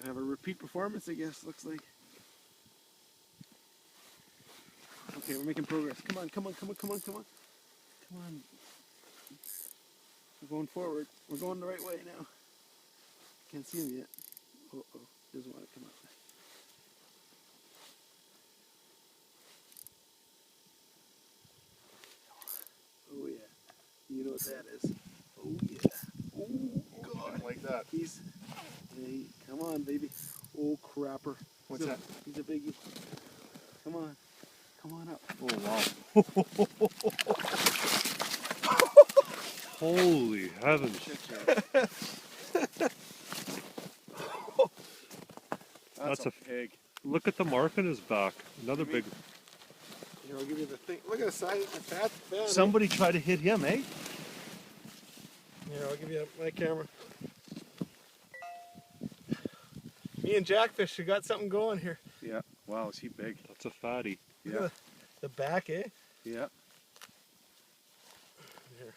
have a repeat performance, I guess, looks like. Okay, we're making progress. Come on, come on, come on, come on, come on. Come on. We're going forward. We're going the right way now. Can't see him yet. Uh-oh. Doesn't want to come up. Oh, yeah. You know what that is. Oh, yeah. Oh, God. Like that. Hey, come on, baby. Oh, crapper. What's that? He's a biggie. Come on. Come on up. Oh, wow. Holy heavens. That's a pig. Look at the mark on his back. Another big. Here, I'll give you the thing. Look at the size of the fat. Somebody tried to hit him, eh? Here, I'll give you my camera. Me and Jackfish, we got something going here. Yeah. Wow, is he big? That's a fatty. Yeah. The back, eh? Yeah. Here.